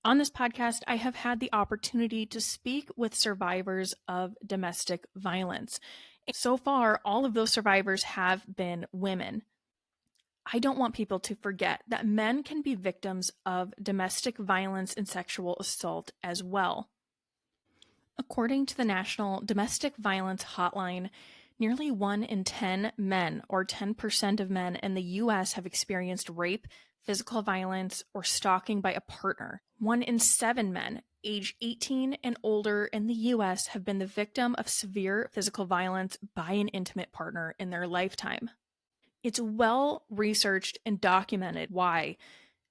On this podcast, I have had the opportunity to speak with survivors of domestic violence. So far, all of those survivors have been women. I don't want people to forget that men can be victims of domestic violence and sexual assault as well. According to the National Domestic Violence Hotline, nearly 1 in 10 men, or 10% of men in the US, have experienced rape, physical violence, or stalking by a partner. 1 in 7 men, age 18 and older in the US, have been the victim of severe physical violence by an intimate partner in their lifetime. It's well researched and documented why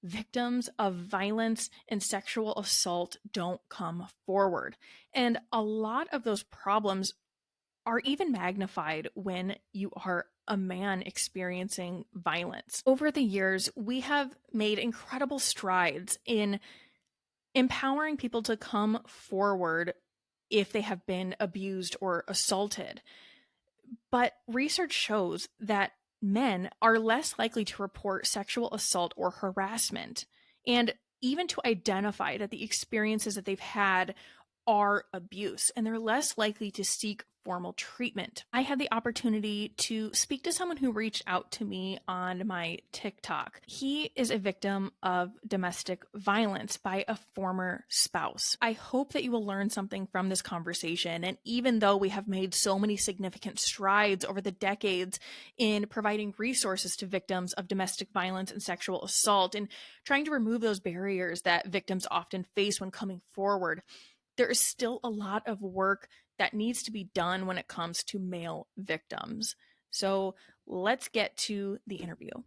victims of violence and sexual assault don't come forward. And a lot of those problems are even magnified when you are a man experiencing violence. Over the years, we have made incredible strides in empowering people to come forward if they have been abused or assaulted. But research shows that men are less likely to report sexual assault or harassment, and even to identify that the experiences that they've had are abuse, and they're less likely to seek formal treatment. I had the opportunity to speak to someone who reached out to me on my TikTok. He is a victim of domestic violence by a former spouse. I hope that you will learn something from this conversation. And even though we have made so many significant strides over the decades in providing resources to victims of domestic violence and sexual assault and trying to remove those barriers that victims often face when coming forward, there is still a lot of work that needs to be done when it comes to male victims. So let's get to the interview. All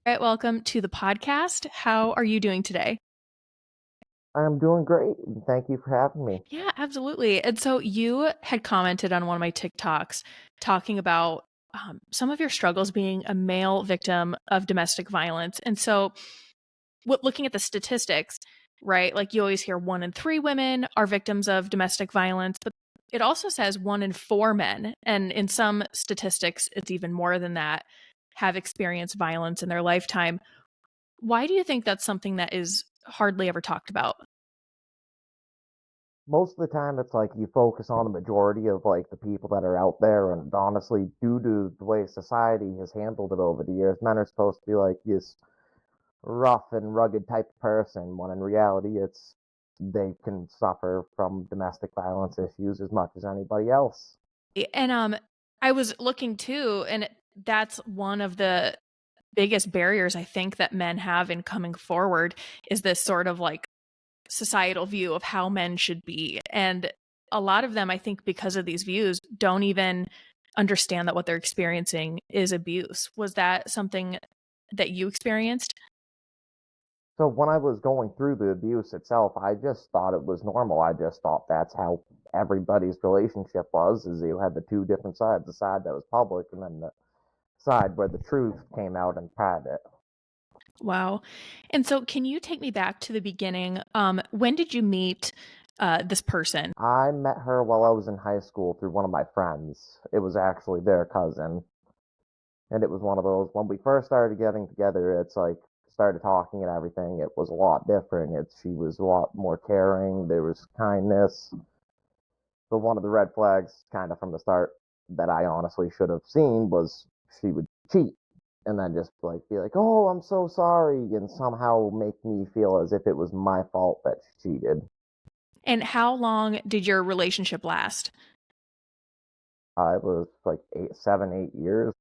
right, welcome to the podcast. How are you doing today? I'm doing great. And thank you for having me. Yeah, absolutely. And so you had commented on one of my TikToks talking about some of your struggles being a male victim of domestic violence. And so, looking at the statistics, right? Like you always hear 1 in 3 women are victims of domestic violence, but it also says 1 in 4 men. And in some statistics, it's even more than that, have experienced violence in their lifetime. Why do you think that's something that is hardly ever talked about? Most of the time, it's like you focus on the majority of like the people that are out there, and honestly, due to the way society has handled it over the years, men are supposed to be like this rough and rugged type of person, when in reality, it's they can suffer from domestic violence issues as much as anybody else. And I was looking too, and that's one of the biggest barriers I think that men have in coming forward is this sort of like societal view of how men should be. And a lot of them, I think, because of these views, don't even understand that what they're experiencing is abuse. Was that something that you experienced? So when I was going through the abuse itself, I just thought it was normal. I just thought that's how everybody's relationship was, is you had the two different sides, the side that was public and then the side where the truth came out in private. Wow. And so, can you take me back to the beginning? When did you meet this person? I met her while I was in high school through one of my friends. It was actually their cousin. And it was one of those, when we first started getting together, it's like, started talking and everything, it was a lot different. She was a lot more caring, there was kindness. But one of the red flags, kind of from the start, that I honestly should have seen was she would cheat and then just like be like, "Oh, I'm so sorry," and somehow make me feel as if it was my fault that she cheated. And how long did your relationship last? It was like 7, 8 years.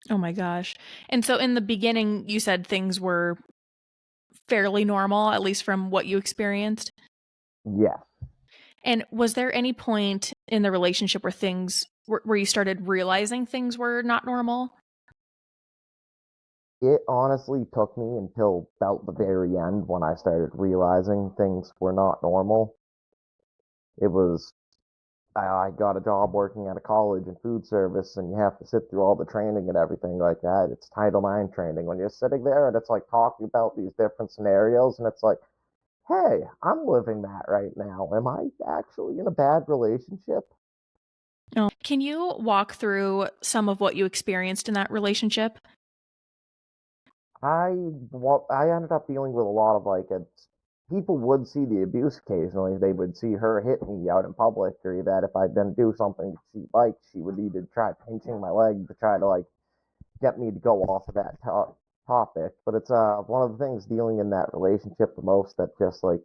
Oh my gosh. And so, in the beginning, you said things were fairly normal, at least from what you experienced. Yeah, And was there any point in the relationship where where you started realizing things were not normal? it honestly took me until about the very end when I started realizing things were not normal. It was I got a job working at a college in food service, and you have to sit through all the training and everything like that. It's Title IX training. When you're sitting there and it's like talking about these different scenarios, and it's like, hey, I'm living that right now. Am I actually in a bad relationship? Oh. Can you walk through some of what you experienced in that relationship? I ended up dealing with a lot of like people would see the abuse occasionally. They would see her hit me out in public, or that if I didn't do something she liked, she would either try pinching my leg to try to like get me to go off of that topic. But it's one of the things dealing in that relationship the most that just like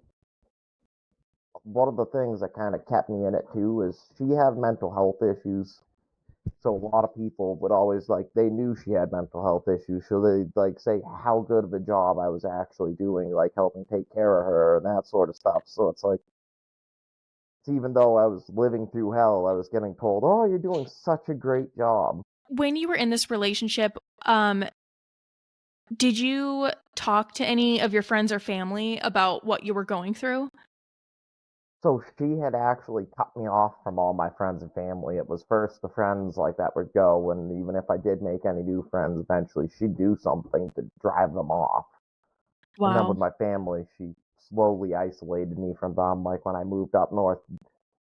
one of the things that kind of kept me in it too is she had mental health issues. So a lot of people would always like they knew she had mental health issues, so they'd like say how good of a job I was actually doing, like helping take care of her and that sort of stuff. So it's like even though I was living through hell, I was getting told, "Oh, you're doing such a great job." When you were in this relationship, did you talk to any of your friends or family about what you were going through? So she had actually cut me off from all my friends and family. It was first the friends like that would go, and even if I did make any new friends, eventually she'd do something to drive them off. And then with Wow. my family, she slowly isolated me from them. Like when I moved up north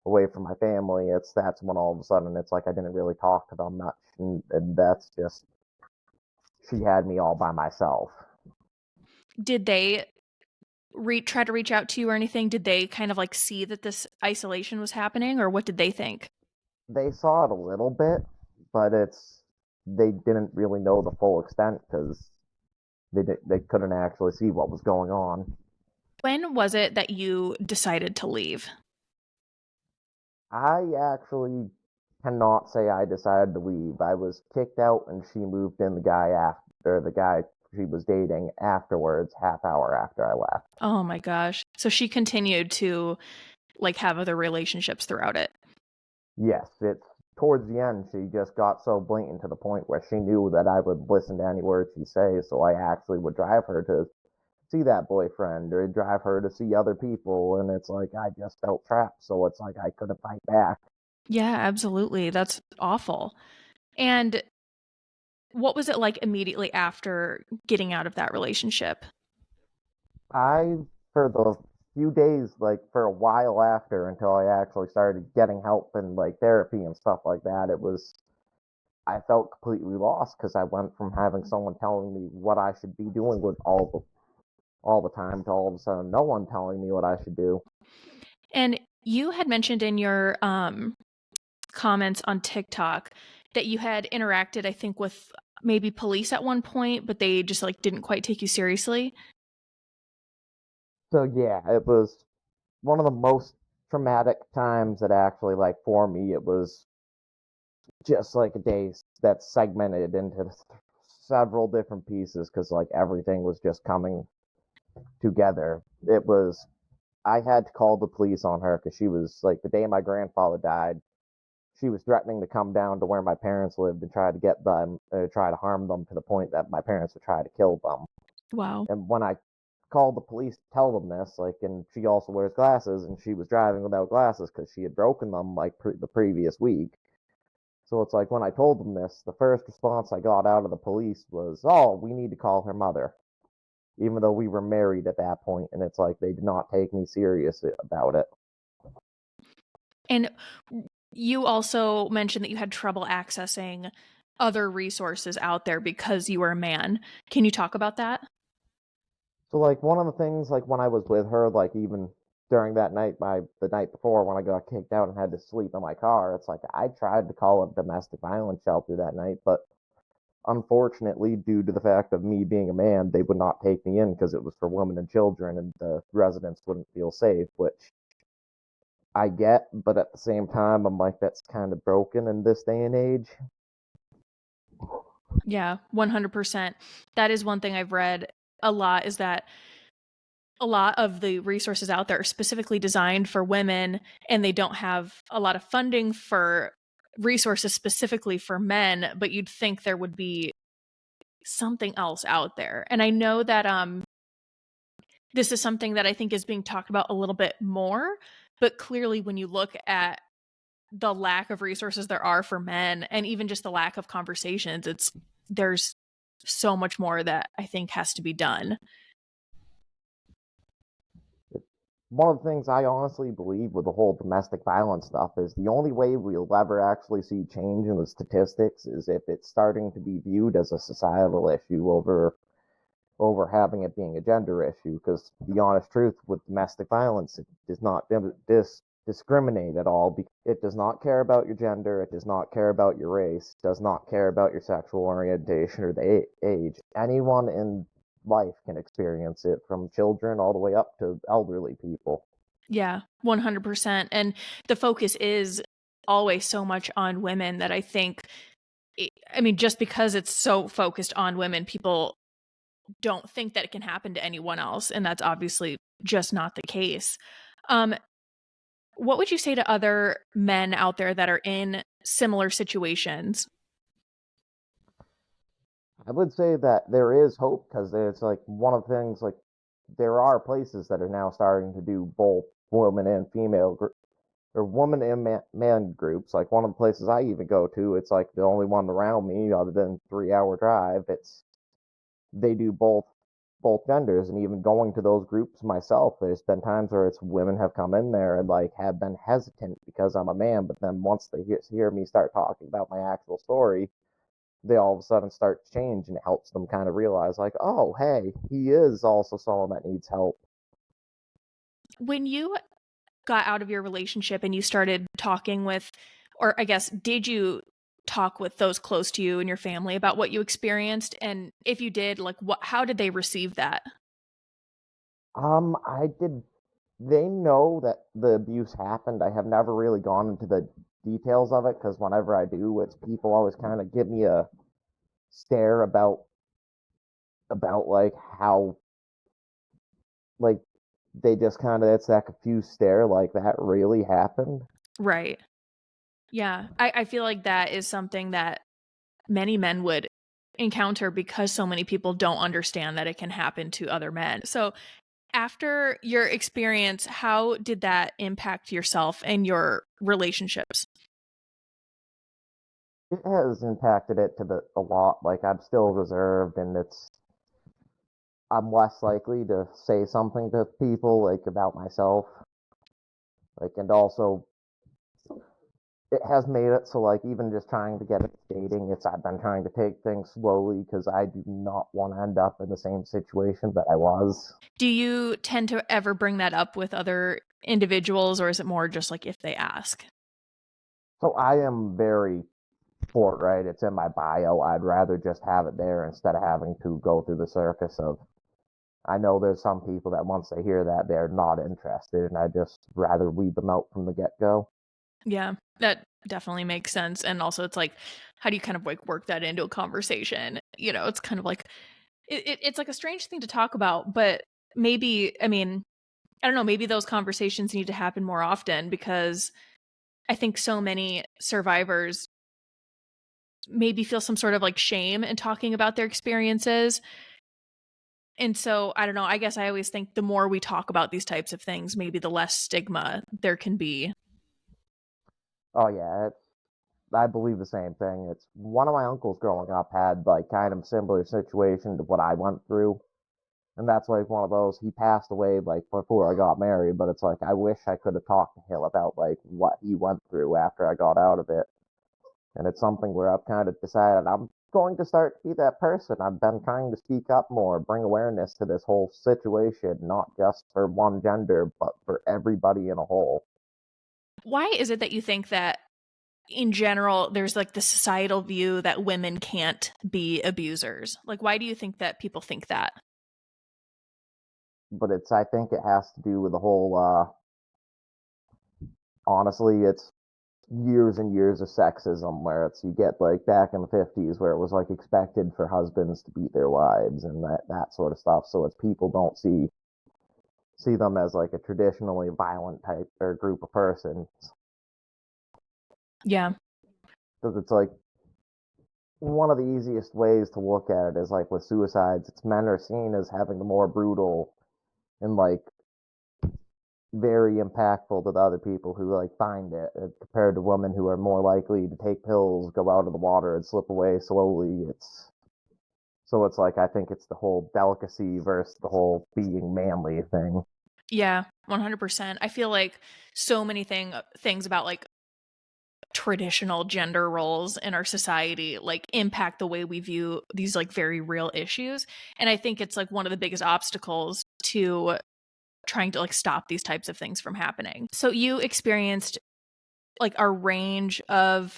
away from my family, that's when all of a sudden it's like I didn't really talk to them much, and that's just she had me all by myself. Did they try to reach out to you or anything? Did they kind of like see that this isolation was happening, or what did they think? They saw it a little bit, but they didn't really know the full extent because they couldn't actually see what was going on. When was it that you decided to leave? I actually cannot say I decided to leave. I was kicked out, and she moved in the guy she was dating afterwards, half hour after I left. Oh my gosh. So she continued to like have other relationships throughout it. Yes, it's towards the end she just got so blatant to the point where she knew that I would listen to any word she say, so I actually would drive her to see that boyfriend or drive her to see other people, and it's like I just felt trapped, so it's like I couldn't fight back. Yeah, absolutely. That's awful. And what was it like immediately after getting out of that relationship? I for the few days, like for a while after, until I actually started getting help and like therapy and stuff like that, it was I felt completely lost because I went from having someone telling me what I should be doing with all the time to all of a sudden no one telling me what I should do. And you had mentioned in your comments on TikTok that you had interacted, I think, with maybe police at one point, but they just like didn't quite take you seriously. So yeah, it was one of the most traumatic times that actually like for me it was just like a day that's segmented into several different pieces because like everything was just coming together. It was I had to call the police on her because she was like the day my grandfather died. She was threatening to come down to where my parents lived and try to get them, try to harm them to the point that my parents would try to kill them. Wow. And when I called the police to tell them this, like, and she also wears glasses, and she was driving without glasses because she had broken them like the previous week. So it's like when I told them this, the first response I got out of the police was, "Oh, we need to call her mother," even though we were married at that point, and it's like they did not take me serious about it. And you also mentioned that you had trouble accessing other resources out there because you were a man. Can you talk about that? So like one of the things like when I was with her, like even during that night, the night before when I got kicked out and had to sleep in my car, it's like I tried to call a domestic violence shelter that night, but unfortunately, due to the fact of me being a man, they would not take me in because it was for women and children, and the residents wouldn't feel safe, which I get, but at the same time, I'm like, that's kind of broken in this day and age. Yeah, 100%. That is one thing I've read a lot is that a lot of the resources out there are specifically designed for women and they don't have a lot of funding for resources specifically for men, but you'd think there would be something else out there. And I know that this is something that I think is being talked about a little bit more, but clearly when you look at the lack of resources there are for men and even just the lack of conversations, there's so much more that I think has to be done. One of the things I honestly believe with the whole domestic violence stuff is the only way we'll ever actually see change in the statistics is if it's starting to be viewed as a societal issue over over having it being a gender issue. Because the honest truth with domestic violence, it does not discriminate at all. It does not care about your gender. It does not care about your race. Does not care about your sexual orientation or the age. Anyone in life can experience it, from children all the way up to elderly people. Yeah, 100%. And the focus is always so much on women that I think, I mean, just because it's so focused on women, people don't think that it can happen to anyone else. And that's obviously just not the case. Um, what would you say to other men out there that are in similar situations? I would say that there is hope, because it's like one of the things, like there are places that are now starting to do both woman and female or woman and man groups. Like one of the places I even go to, it's like the only one around me other than 3 hour drive. It's they do both genders, and even going to those groups myself, there's been times where it's women have come in there and like have been hesitant because I'm a man, but then once they hear me start talking about my actual story, they all of a sudden start to change, and it helps them kind of realize like, oh hey, he is also someone that needs help. When you got out of your relationship and you started talking with, or I guess, did you talk with those close to you and your family about what you experienced? And if you did, like, how did they receive that? I did. They know that the abuse happened. I have never really gone into the details of it, because whenever I do, it's people always kind of give me a stare about like how, like, they just kind of, it's that confused stare, like that really happened. Right. Yeah. I feel like that is something that many men would encounter because so many people don't understand that it can happen to other men. So, after your experience, how did that impact yourself and your relationships? It has impacted it to a lot. Like I'm still reserved, and I'm less likely to say something to people like about myself. Like, and also it has made it so like even just trying to get into dating, it's I've been trying to take things slowly because I do not want to end up in the same situation that I was. Do you tend to ever bring that up with other individuals, or is it more just like if they ask? So I am very forthright. It's in my bio. I'd rather just have it there instead of having to go through the circus of. I know there's some people that once they hear that they're not interested, and I just rather weed them out from the get go. Yeah, that definitely makes sense. And also, it's like, how do you kind of like work that into a conversation? You know, it's kind of like, it's like a strange thing to talk about, but maybe, I mean, I don't know, maybe those conversations need to happen more often because I think so many survivors maybe feel some sort of like shame in talking about their experiences. And so, I don't know, I guess I always think the more we talk about these types of things, maybe the less stigma there can be. Oh yeah, I believe the same thing. It's one of my uncles growing up had like kind of similar situation to what I went through. And that's like one of those, he passed away like before I got married, but it's like I wish I could have talked to him about like what he went through after I got out of it. And it's something where I've kind of decided I'm going to start to be that person. I've been trying to speak up more, bring awareness to this whole situation, not just for one gender, but for everybody in a whole. Why is it that you think that in general there's like the societal view that women can't be abusers? Like, why do you think that people think that? But I think it has to do with the whole, honestly, it's years and years of sexism where it's you get like back in the 50s where it was like expected for husbands to beat their wives and that sort of stuff, so it's people don't see them as like a traditionally violent type or group of persons, Yeah. because it's like one of the easiest ways to look at it is like with suicides, it's men are seen as having the more brutal and like very impactful to the other people who like find it, compared to women who are more likely to take pills, go out of the water, and slip away slowly. It's like I think it's the whole delicacy versus the whole being manly thing. Yeah, 100%. I feel like so many things about like traditional gender roles in our society like impact the way we view these like very real issues. And I think it's like one of the biggest obstacles to trying to like stop these types of things from happening. So you experienced like a range of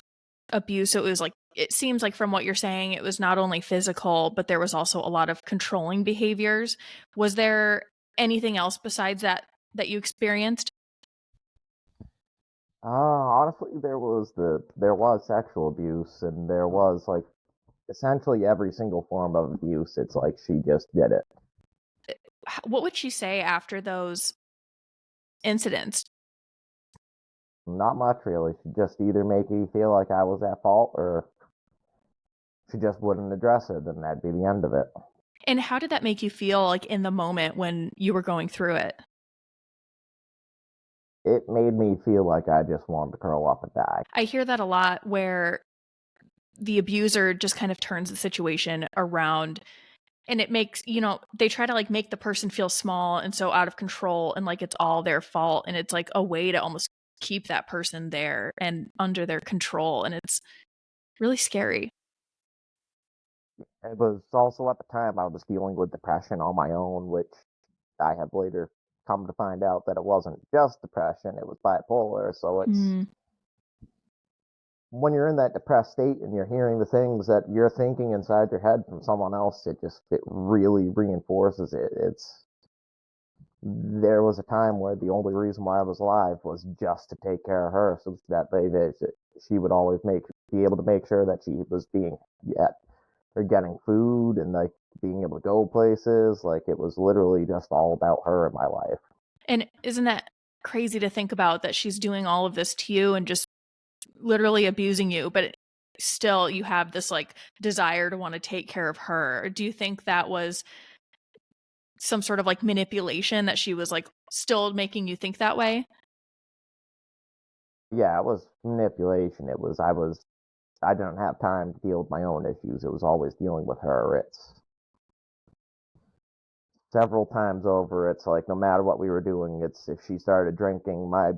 abuse. So it was like, it seems like from what you're saying, it was not only physical, but there was also a lot of controlling behaviors. Was there anything else besides that that you experienced? Honestly, there was sexual abuse, and there was like essentially every single form of abuse. It's like she just did it. What would she say after those incidents? Not much really. She just either make me feel like I was at fault, or she just wouldn't address it, and that'd be the end of it. And how did that make you feel like in the moment when you were going through it? It made me feel like I just wanted to curl up and die. I hear that a lot where the abuser just kind of turns the situation around, and it makes, they try to like make the person feel small and so out of control and like it's all their fault, and it's like a way to almost keep that person there and under their control, and it's really scary. It was also at the time I was dealing with depression on my own, which I have later come to find out that it wasn't just depression, it was bipolar. So it's Mm. when you're in that depressed state and you're hearing the things that you're thinking inside your head from someone else, it really reinforces it. It's there was a time where the only reason why I was alive was just to take care of her, so that she would always be able to make sure that she was being at or getting food and like being able to go places. Like it was literally just all about her in my life. And isn't that crazy to think about, that she's doing all of this to you and just literally abusing you, but still you have this like desire to want to take care of her? Do you think that was some sort of like manipulation, that she was like still making you think that way? Yeah, it was manipulation. I didn't have time to deal with my own issues. It was always dealing with her. It's several times over. It's like no matter what we were doing, it's if she started drinking, my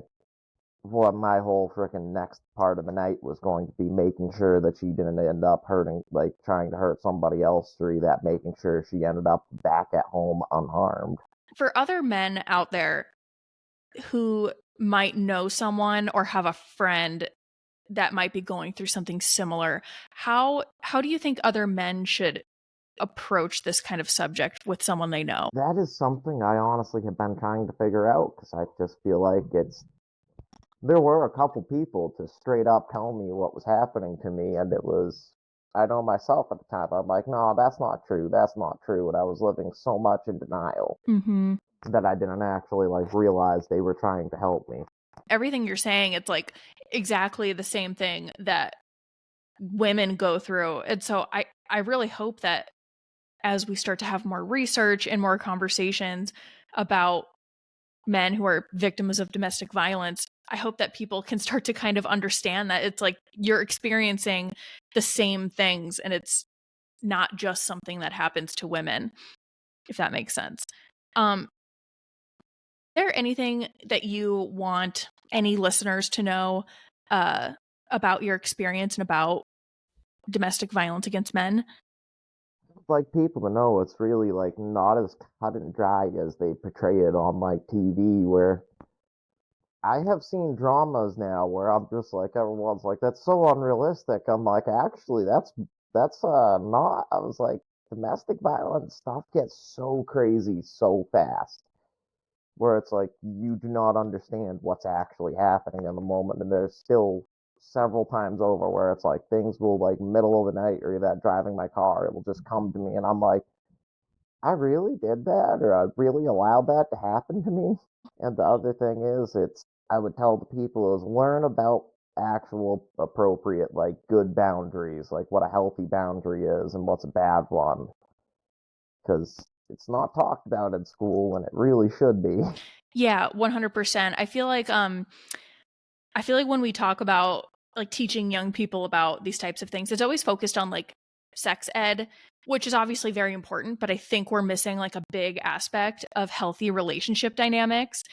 whole freaking next part of the night was going to be making sure that she didn't end up hurting, like trying to hurt somebody else through that, making sure she ended up back at home unharmed. For other men out there who might know someone or have a friend that might be going through something similar, how do you think other men should approach this kind of subject with someone they know? That is something I honestly have been trying to figure out because I just feel like there were a couple people to straight up tell me what was happening to me, and it was, I know myself at the time, I'm like, no, that's not true, that's not true, and I was living so much in denial Mm-hmm. that I didn't actually like realize they were trying to help me. Everything you're saying, it's like exactly the same thing that women go through. And so I really hope that as we start to have more research and more conversations about men who are victims of domestic violence, I hope that people can start to kind of understand that it's like you're experiencing the same things, and it's not just something that happens to women, if that makes sense. Is there anything that you want any listeners to know uh, about your experience and about domestic violence against men? Like people to know it's really like not as cut and dry as they portray it on like TV, where I have seen dramas now where I'm just like everyone's like that's so unrealistic. I'm like actually that's not. I was like domestic violence stuff gets so crazy so fast where it's like you do not understand what's actually happening in the moment, and there's still several times over where it's like things will like middle of the night or that driving my car it will just come to me and I'm like I really did that or I really allowed that to happen to me. And the other thing is, I would tell the people is learn about actual appropriate, like good boundaries, like what a healthy boundary is and what's a bad one, because it's not talked about in school and it really should be. Yeah, 100%. I feel like when we talk about like teaching young people about these types of things, it's always focused on like sex ed, which is obviously very important, but I think we're missing like a big aspect of healthy relationship dynamics.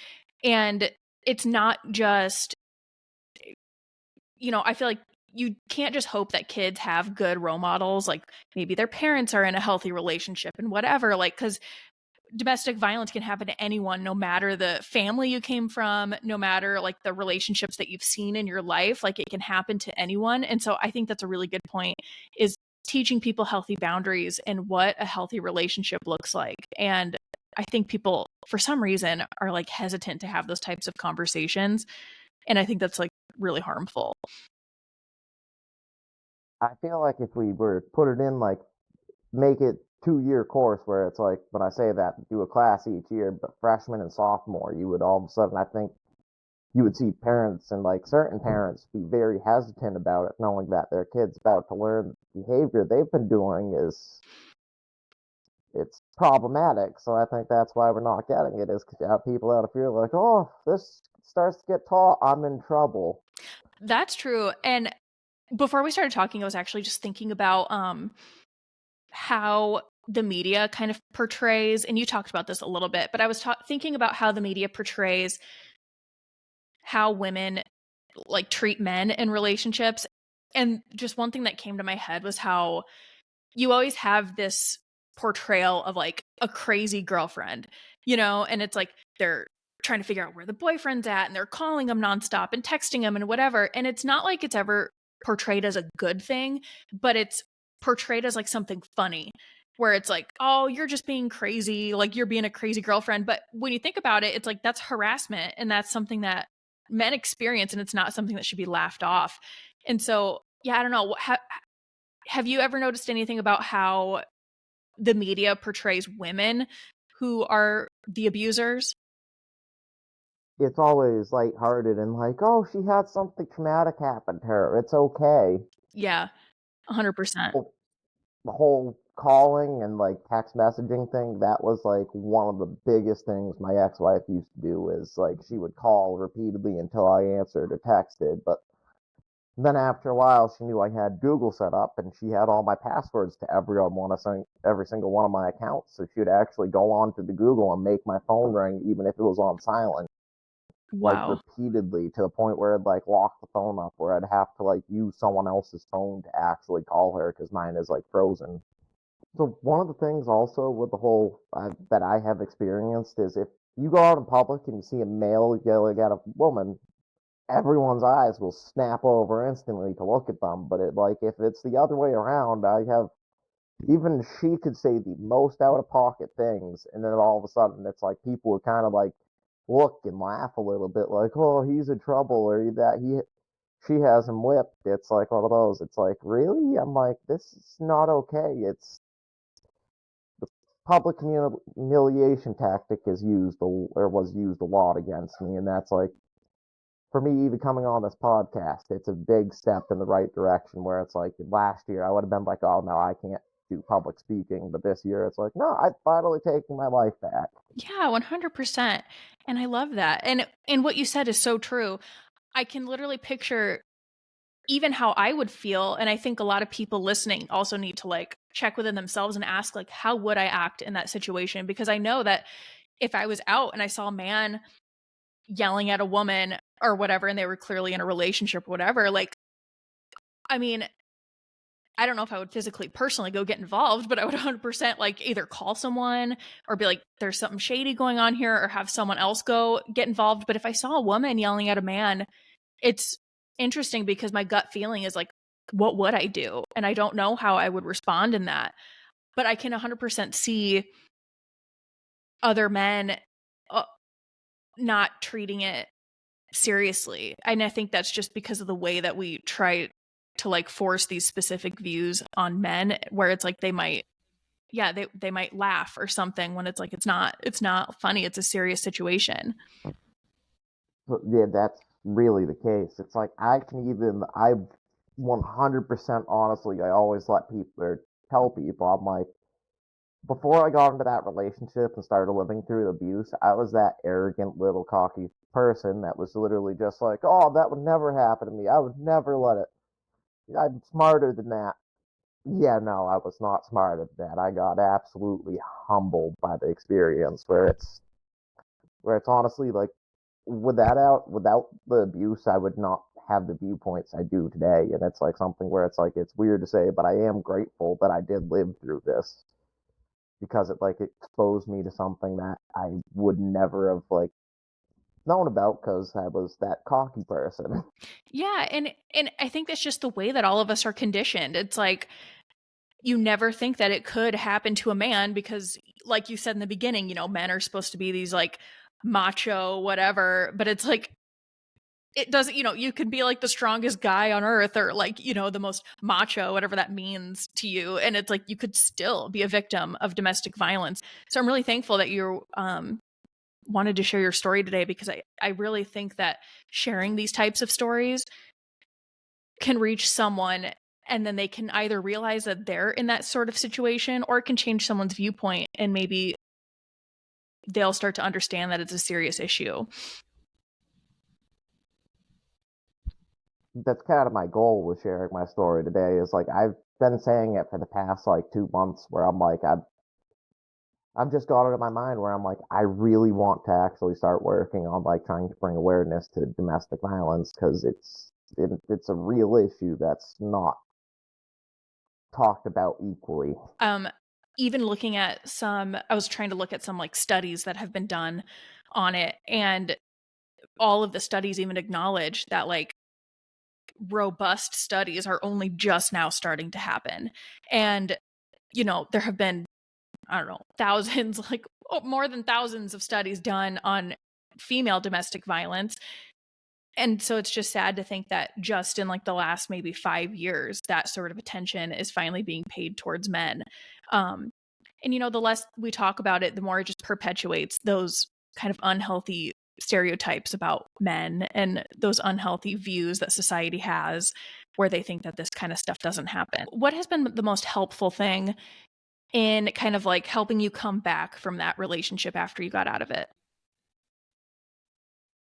And it's not just I feel like you can't just hope that kids have good role models, like maybe their parents are in a healthy relationship and whatever, like, because domestic violence can happen to anyone, no matter the family you came from, no matter like the relationships that you've seen in your life, like it can happen to anyone. And so I think that's a really good point, is teaching people healthy boundaries and what a healthy relationship looks like. And I think people, for some reason, are like hesitant to have those types of conversations. And I think that's like really harmful. I feel like if we were to put it in like make it 2 year course where it's like when I say that do a class each year, but freshman and sophomore, you would all of a sudden I think you would see parents and like certain parents be very hesitant about it, knowing that their kid's about to learn behavior they've been doing is it's problematic. So I think that's why we're not getting it is because you have people out of fear like, oh, this starts to get taught, I'm in trouble. That's true. And before we started talking, I was actually just thinking about how the media kind of portrays, and you talked about this a little bit, but I was thinking about how the media portrays how women like treat men in relationships. And just one thing that came to my head was how you always have this portrayal of like a crazy girlfriend, and it's like they're trying to figure out where the boyfriend's at and they're calling him nonstop and texting him and whatever. And it's not like it's ever portrayed as a good thing, but it's portrayed as like something funny, where it's like, oh, you're just being crazy, like you're being a crazy girlfriend. But when you think about it, it's like that's harassment, and that's something that men experience, and it's not something that should be laughed off. And so, yeah, I don't know. Have you ever noticed anything about how the media portrays women who are the abusers? It's always lighthearted and like, oh, she had something traumatic happen to her. It's okay. Yeah, 100%. Well, the whole calling and like text messaging thing, that was like one of the biggest things my ex-wife used to do is like she would call repeatedly until I answered or texted. But then after a while, she knew I had Google set up and she had all my passwords to every single one of my accounts. So she would actually go on to the Google and make my phone ring even if it was on silent, like Wow. repeatedly to the point where I'd like lock the phone up where I'd have to like use someone else's phone to actually call her because mine is like frozen. So one of the things also with the whole that I have experienced is if you go out in public and you see a male yelling at a woman, everyone's eyes will snap over instantly to look at them. But if it's the other way around, I have even she could say the most out of pocket things, and then all of a sudden it's like people would kind of like look and laugh a little bit, like, oh, he's in trouble, or that she has him whipped. It's like one of those. It's like, really? I'm like, this is not okay. It's public humiliation tactic is used or was used a lot against me, and that's like for me even coming on this podcast, it's a big step in the right direction. Where it's like last year I would have been like, oh no, I can't do public speaking, but this year it's like, no, I'm finally taking my life back. Yeah, 100%. And I love that. And what you said is so true. I can literally picture even how I would feel, and I think a lot of people listening also need to like check within themselves and ask like how would I act in that situation, because I know that if I was out and I saw a man yelling at a woman or whatever and they were clearly in a relationship or whatever, like, I mean, I don't know if I would physically personally go get involved, but I would 100% like either call someone or be like, there's something shady going on here, or have someone else go get involved. But if I saw a woman yelling at a man, it's interesting because my gut feeling is like, what would I do? And I don't know how I would respond in that. But I can 100% see other men uh, not treating it seriously. And I think that's just because of the way that we try to like force these specific views on men, where it's like they might, yeah, they might laugh or something, when it's like it's not funny, it's a serious situation. But yeah, that's really the case. It's like I 100% honestly, I always let people or tell people, I'm like, before I got into that relationship and started living through the abuse, I was that arrogant little cocky person that was literally just like, oh, that would never happen to me. I would never let it. I'm smarter than that. Yeah, no, I was not smarter than that. I got absolutely humbled by the experience where it's honestly like without the abuse, I would not have the viewpoints I do today. And it's like something where it's like, it's weird to say, but I am grateful that I did live through this, because it like exposed me to something that I would never have like known about, because I was that cocky person. Yeah, and I think that's just the way that all of us are conditioned. It's like you never think that it could happen to a man because, like you said in the beginning, men are supposed to be these like macho whatever, but it's like it doesn't, you can be like the strongest guy on earth, or like, the most macho, whatever that means to you, and it's like you could still be a victim of domestic violence. So I'm really thankful that you wanted to share your story today, because I really think that sharing these types of stories can reach someone, and then they can either realize that they're in that sort of situation, or it can change someone's viewpoint, and maybe they'll start to understand that it's a serious issue. That's kind of my goal with sharing my story today, is like I've been saying it for the past like 2 months, where I've just got it in my mind where I'm like, I really want to actually start working on like trying to bring awareness to domestic violence, because it's a real issue that's not talked about equally. Um, Even looking at I was trying to look at some like studies that have been done on it, and all of the studies even acknowledge that like robust studies are only just now starting to happen. And, there have been, I don't know, thousands, like more than thousands of studies done on female domestic violence. And so it's just sad to think that just in like the last maybe 5 years, that sort of attention is finally being paid towards men. Um, and, the less we talk about it, the more it just perpetuates those kind of unhealthy stereotypes about men and those unhealthy views that society has, where they think that this kind of stuff doesn't happen. What has been the most helpful thing in kind of like helping you come back from that relationship after you got out of it?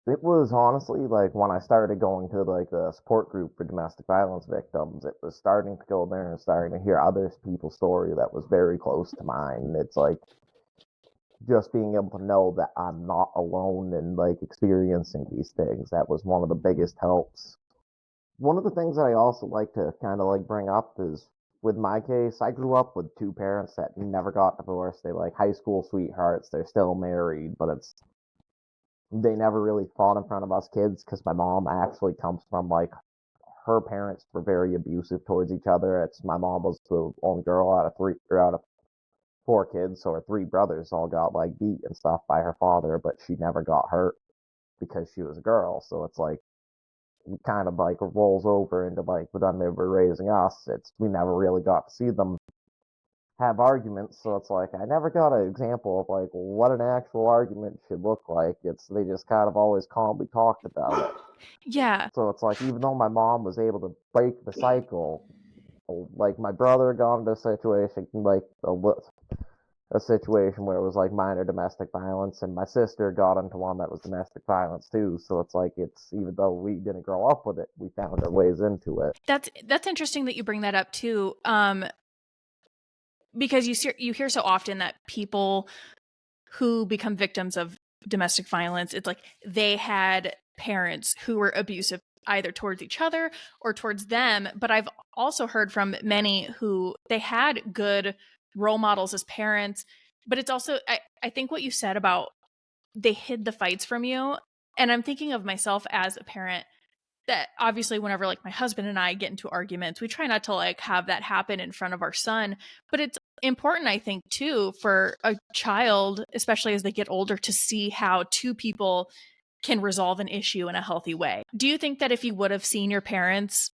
It was honestly like when I started going to like the support group for domestic violence victims, it was starting to go there and starting to hear other people's story that was very close to mine. It's like just being able to know that I'm not alone in like experiencing these things. That was one of the biggest helps. One of the things that I also like to kind of like bring up is, with my case, I grew up with two parents that never got divorced. They like high school sweethearts. They're still married, but they never really fought in front of us kids, because my mom actually comes from like, her parents were very abusive towards each other. It's My mom was the only girl out of three, or out of four kids, so her three brothers all got like beat and stuff by her father, but she never got hurt because she was a girl. So it's like, it kind of like rolls over into like when they were raising us. We never really got to see them have arguments, so it's like I never got an example of like what an actual argument should look like. They just kind of always calmly talked about it. Yeah. So it's like, even though my mom was able to break the cycle, like my brother got into a situation like a situation where it was like minor domestic violence, and my sister got into one that was domestic violence too. So it's like, it's even though we didn't grow up with it, we found our ways into it. That's interesting that you bring that up too. Because you hear so often that people who become victims of domestic violence, it's like they had parents who were abusive either towards each other or towards them. But I've also heard from many who they had good role models as parents. But it's also, I think what you said about they hid the fights from you. And I'm thinking of myself as a parent, that obviously whenever like my husband and I get into arguments, we try not to like have that happen in front of our son. But it's important, I think, too, for a child, especially as they get older, to see how two people can resolve an issue in a healthy way. Do you think that if you would have seen your parents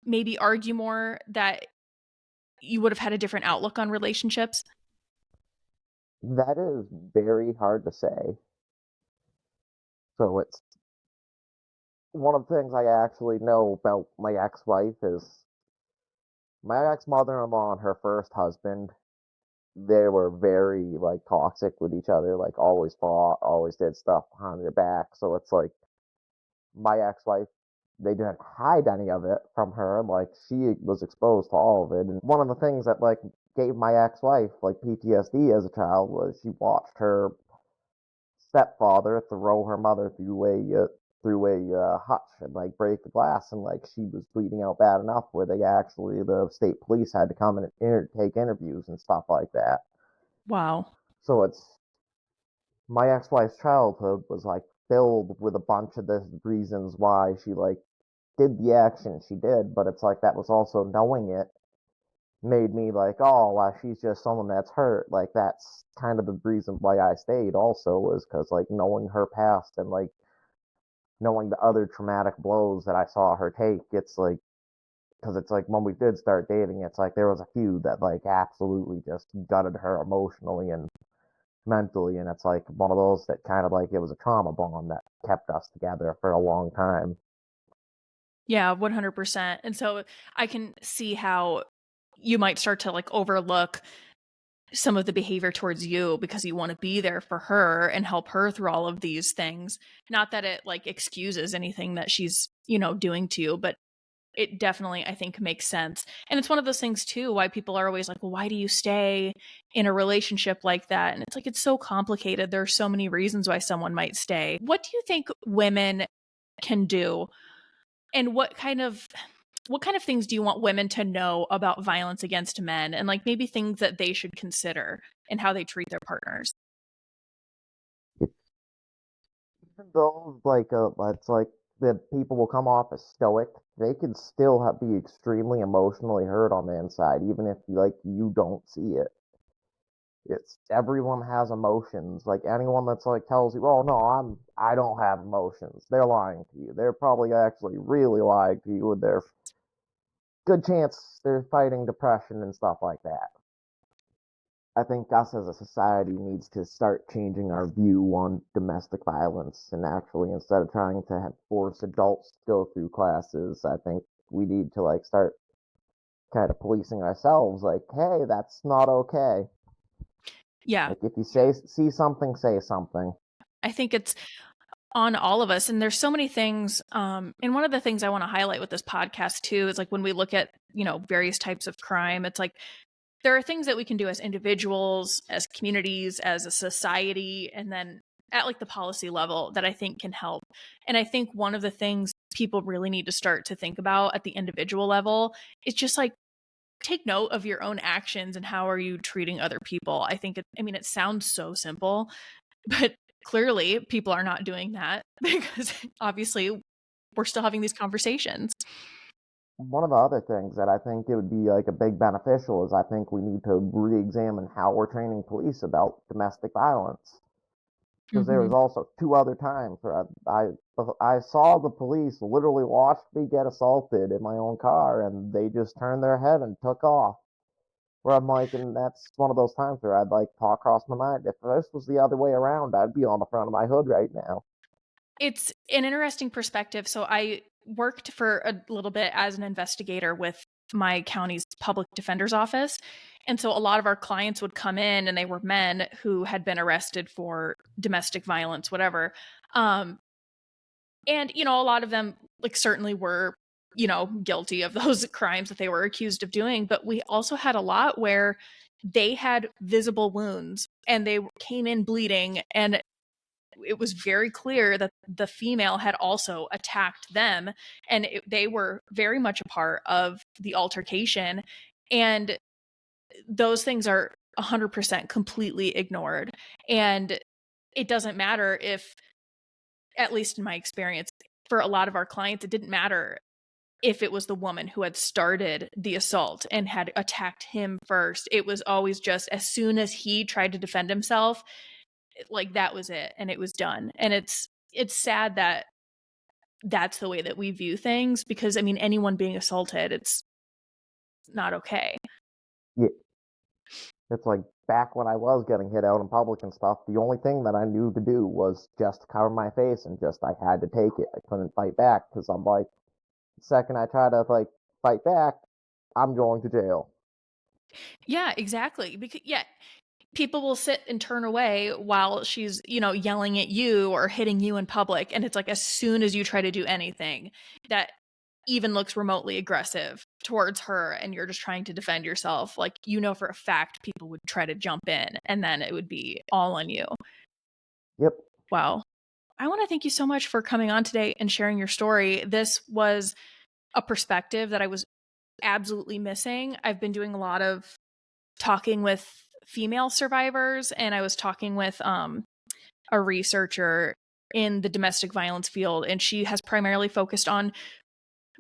maybe argue more, that you would have had a different outlook on relationships? That is very hard to say. So it's one of the things I actually know about my ex-wife is, my ex-mother-in-law and her first husband, they were very like toxic with each other, like always fought, always did stuff behind their back. So it's like, my ex-wife, they didn't hide any of it from her. Like, she was exposed to all of it. And one of the things that like gave my ex-wife like PTSD as a child was she watched her stepfather throw her mother through through a hutch and like break the glass, and like she was bleeding out bad enough where the state police had to come and take interviews and stuff like that. Wow. So it's my ex-wife's childhood was like filled with a bunch of the reasons why she like did the action she did, but it's like that was also knowing it made me like, oh, well, she's just someone that's hurt. Like that's kind of the reason why I stayed. Also, was because like knowing her past and like knowing the other traumatic blows that I saw her take. It's like because it's like when we did start dating, it's like there was a few that like absolutely just gutted her emotionally and mentally, and it's like one of those that kind of like it was a trauma bond that kept us together for a long time. Yeah, 100%. And so I can see how you might start to like overlook some of the behavior towards you because you want to be there for her and help her through all of these things. Not that it like excuses anything that she's, doing to you, but it definitely, I think, makes sense. And it's one of those things too why people are always like, well, why do you stay in a relationship like that? And it's like it's so complicated. There are so many reasons why someone might stay. What do you think women can do, and what kind of things do you want women to know about violence against men, and like maybe things that they should consider in how they treat their partners? Even though like it's like the people will come off as stoic, they can still be extremely emotionally hurt on the inside, even if like you don't see it. It's everyone has emotions. Like anyone that's like tells you, "Oh no, I don't have emotions," they're lying to you. They're probably actually really lying to you, with their good chance they're fighting depression and stuff like that. I think us as a society needs to start changing our view on domestic violence, and actually instead of trying to force adults to go through classes, I think we need to like start kind of policing ourselves. Like, hey, that's not okay. Yeah, Like if you see something, say something. I think it's on all of us, and there's so many things, and one of the things I want to highlight with this podcast too is like when we look at various types of crime, it's like there are things that we can do as individuals, as communities, as a society, and then at like the policy level that I think can help. And I think one of the things people really need to start to think about at the individual level is just like take note of your own actions and how are you treating other people. I mean, it sounds so simple, but clearly people are not doing that because obviously we're still having these conversations. One of the other things that I think it would be like a big beneficial is I think we need to re-examine how we're training police about domestic violence. Because there was Mhm. also two other times where I saw the police literally watch me get assaulted in my own car, and they just turned their head and took off. Where I'm like, and that's one of those times where I'd like talk across my mind. If this was the other way around, I'd be on the front of my hood right now. It's an interesting perspective. So I worked for a little bit as an investigator with my county's public defender's office. And so a lot of our clients would come in and they were men who had been arrested for domestic violence, whatever. Um, and, a lot of them like certainly were, guilty of those crimes that they were accused of doing. But we also had a lot where they had visible wounds and they came in bleeding, and it was very clear that the female had also attacked them, and they were very much a part of the altercation, and those things are 100% completely ignored. And it doesn't matter if, at least in my experience, for a lot of our clients it didn't matter if it was the woman who had started the assault and had attacked him first. It was always just as soon as he tried to defend himself, like that was it and it was done. And it's sad that that's the way that we view things, because I mean anyone being assaulted, it's not okay. Yeah, it's like back when I was getting hit out in public and stuff, the only thing that I knew to do was just cover my face, and just I had to take it. I couldn't fight back because I'm like, the second I try to like fight back, I'm going to jail. Yeah, exactly. Because yeah, people will sit and turn away while she's, yelling at you or hitting you in public, and it's like as soon as you try to do anything that even looks remotely aggressive towards her and you're just trying to defend yourself, like for a fact people would try to jump in and then it would be all on you. Yep. Wow. I want to thank you so much for coming on today and sharing your story. This was a perspective that I was absolutely missing. I've been doing a lot of talking with female survivors, and I was talking with a researcher in the domestic violence field, and she has primarily focused on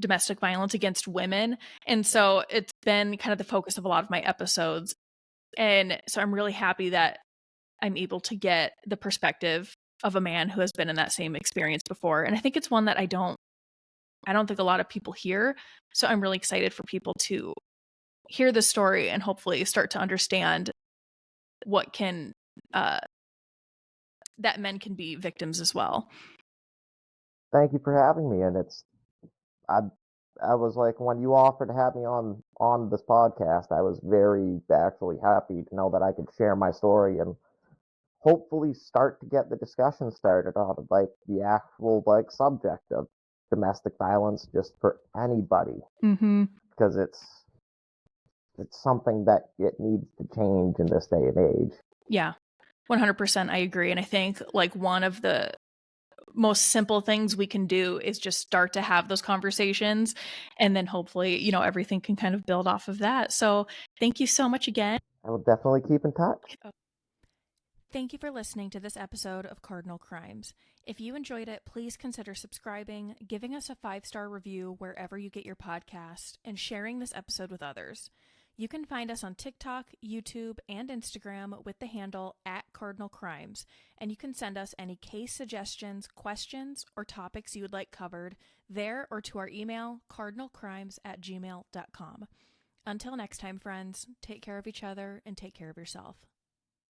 domestic violence against women. And so it's been kind of the focus of a lot of my episodes. And so I'm really happy that I'm able to get the perspective of a man who has been in that same experience before. And I think it's one that I don't think a lot of people hear. So I'm really excited for people to hear the story and hopefully start to understand what can that men can be victims as well. Thank you for having me, and I I was like, when you offered to have me on this podcast, I was very actually happy to know that I could share my story and hopefully start to get the discussion started on like the actual like subject of domestic violence just for anybody, Mm-hmm. because it's something that it needs to change in this day and age. Yeah, 100%. I agree. And I think like one of the most simple things we can do is just start to have those conversations, and then hopefully, everything can kind of build off of that. So thank you so much again. I will definitely keep in touch. Thank you for listening to this episode of Cardinal Crimes. If you enjoyed it, please consider subscribing, giving us a 5-star review wherever you get your podcast, and sharing this episode with others. You can find us on TikTok, YouTube, and Instagram with the handle @CardinalCrimes, and you can send us any case suggestions, questions, or topics you would like covered there or to our email, cardinalcrimes@gmail.com. Until next time, friends, take care of each other and take care of yourself.